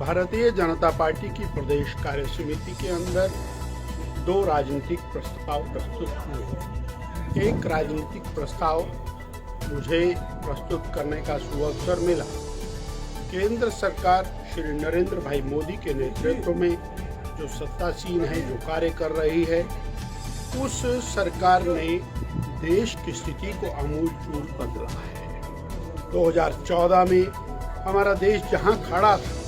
Bharatiya Janata party की प्रदेश कार्य समिति के अंदर दो राजनीतिक प्रस्ताव प्रस्तुत हुए। एक राजनीतिक प्रस्ताव मुझे प्रस्तुत करने का सुअवसर मिला। केंद्र सरकार श्री नरेंद्र भाई मोदी के नेतृत्व में जो सत्तासीन है, जो कार्य कर रही है, उस सरकार ने देश की स्थिति को आमूलचूल बदला है। 2014 में हमारा देश जहां खड़ा था,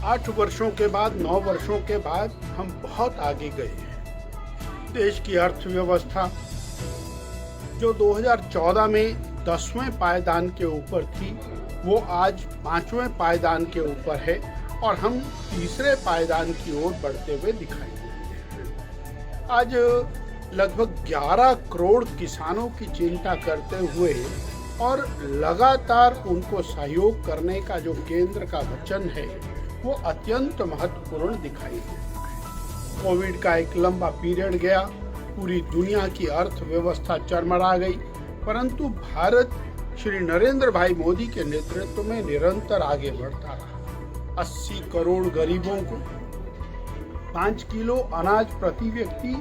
8 वर्षों के बाद, 9 वर्षों के बाद हम बहुत आगे गए हैं। देश की अर्थव्यवस्था जो 2014 में 10वें पायदान के ऊपर थी, वो आज 5वें पायदान के ऊपर है और हम तीसरे पायदान की ओर बढ़ते हुए दिखाई दे रहे हैं। आज लगभग 11 करोड़ किसानों की चिंता करते हुए और लगातार उनको सहयोग करने का जो केंद्र का वचन है, वो अत्यंत महत्वपूर्ण दिखाई देता है। कोविड का एक लंबा पीरियड गया, पूरी दुनिया की अर्थव्यवस्था चरमरा गई, परंतु भारत श्री नरेंद्र भाई मोदी के नेतृत्व में निरंतर आगे बढ़ता रहा। 80 करोड़ गरीबों को 5 किलो अनाज प्रति व्यक्ति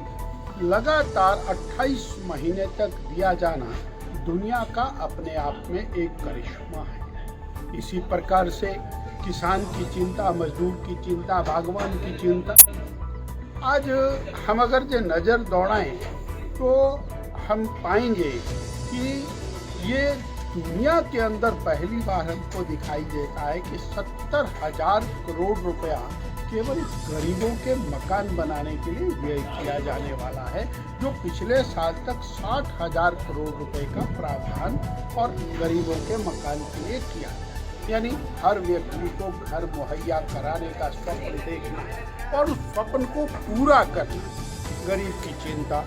लगातार 28 महीने तक दिया जाना दुनिया का अपने आप में एक करिश्मा है। इसी प्रकार से किसान की चिंता, मजदूर की चिंता, बागवान की चिंता, आज हम अगर जो नज़र दौड़ाएं तो हम पाएंगे कि ये दुनिया के अंदर पहली बार हमको दिखाई देता है कि 70,000 करोड़ रुपया केवल गरीबों के मकान बनाने के लिए व्यय किया जाने वाला है, जो पिछले साल तक 60,000 करोड़ रुपए का प्रावधान और गरीबों के मकान के लिए किया। यानी हर व्यक्ति को घर मुहैया कराने का स्वप्न देखना और उस स्वप्न को पूरा करना, गरीब की चिंता,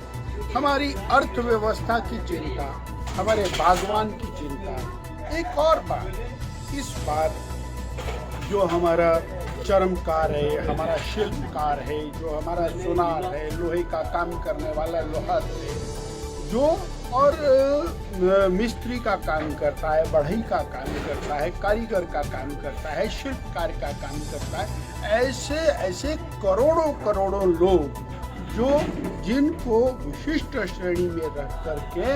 हमारी अर्थव्यवस्था की चिंता, हमारे बागवान की चिंता। एक और बात, इस बार जो हमारा चर्मकार है, हमारा शिल्पकार है, जो हमारा सुनार है, लोहे का काम करने वाला लोहार है, जो और मिस्त्री का काम करता है, बढ़ई का काम करता है, कारीगर का काम करता है, शिल्पकार का काम करता है, ऐसे करोड़ों करोड़ों लोग जो जिनको विशिष्ट श्रेणी में रख करके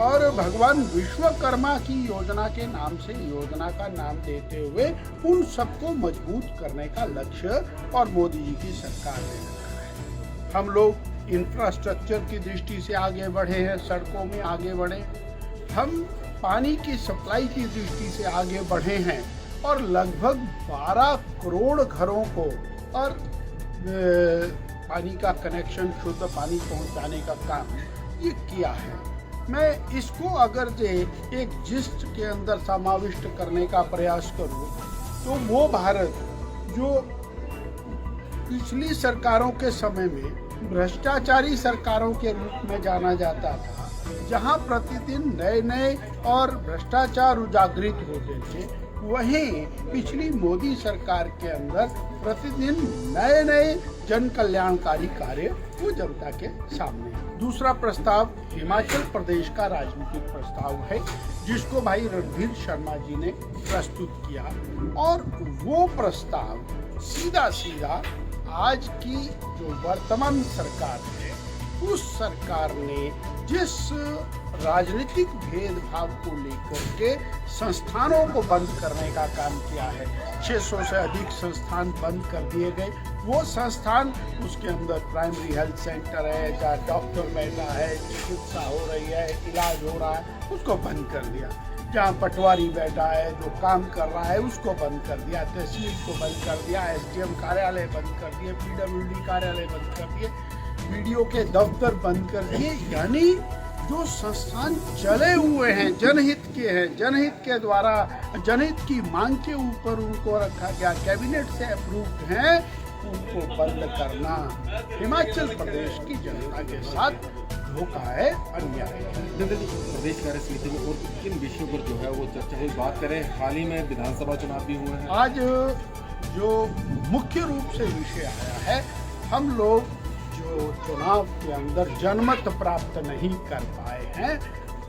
और भगवान विश्वकर्मा की योजना के नाम से योजना का नाम देते हुए उन सबको मजबूत करने का लक्ष्य और मोदी जी की सरकार ने रखा है। हम लोग इंफ्रास्ट्रक्चर की दृष्टि से आगे बढ़े हैं, सड़कों में आगे बढ़े, हम पानी की सप्लाई की दृष्टि से आगे बढ़े हैं और लगभग 12 करोड़ घरों को और पानी का कनेक्शन, शुद्ध पानी पहुंचाने का काम ये किया है। मैं इसको अगर एक जिस्ट के अंदर समाविष्ट करने का प्रयास करूं तो वो भारत जो पिछली सरकारों के समय में भ्रष्टाचारी सरकारों के रूप में जाना जाता था, जहां प्रतिदिन नए नए और भ्रष्टाचार उजागरित होते थे, वहीं पिछली मोदी सरकार के अंदर प्रतिदिन नए नए जन कल्याणकारी कार्य वो जनता के सामने। दूसरा प्रस्ताव हिमाचल प्रदेश का राजनीतिक प्रस्ताव है, जिसको भाई रणधीर शर्मा जी ने प्रस्तुत किया और वो प्रस्ताव सीधा सीधा आज की जो वर्तमान सरकार है, उस सरकार ने जिस राजनीतिक भेदभाव को लेकर के संस्थानों को बंद करने का काम किया है, 600 से अधिक संस्थान बंद कर दिए गए। वो संस्थान, उसके अंदर प्राइमरी हेल्थ सेंटर है, जहाँ डॉक्टर बैठा है, चिकित्सा हो रही है, इलाज हो रहा है, उसको बंद कर दिया। जहाँ पटवारी बैठा है, जो काम कर रहा है, उसको बंद कर दिया। तहसील को बंद कर दिया, SDM कार्यालय बंद कर दिए, PWD कार्यालय बंद कर दिए, BDO के दफ्तर बंद कर दिए। यानी जो संस्थान चले हुए हैं, जनहित के हैं, जनहित के द्वारा जनहित की मांग के ऊपर उनको रखा गया, कैबिनेट से अप्रूव्ड हैं, उनको बंद करना हिमाचल प्रदेश की जनता के साथ धोखा है, अन्याय है। प्रदेश कार्य समिति में और किन विषयों पर जो है वो चर्चा हुई, बात करें हाल ही में विधानसभा चुनाव भी हुए हैं। आज जो मुख्य रूप से विषय आया है, हम लोग जो चुनाव के अंदर जनमत प्राप्त नहीं कर पाए हैं,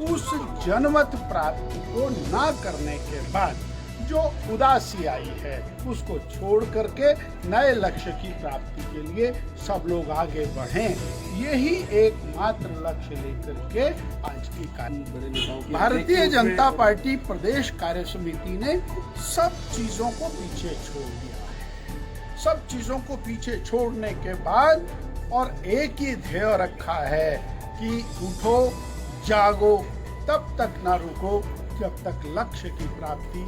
उस जनमत प्राप्ति को ना करने के बाद जो उदासी आई है उसको छोड़ करके नए लक्ष्य की प्राप्ति के लिए सब लोग आगे बढ़ें, यही एकमात्र लक्ष्य लेकर के आज की बड़े नेताओं की भारतीय जनता पार्टी प्रदेश कार्य समिति ने सब चीजों को पीछे छोड़ दिया है। सब चीजों को पीछे छोड़ने के बाद और एक ही ध्येय रखा है कि उठो जागो, तब तक ना रुको जब तक लक्ष्य की प्राप्ति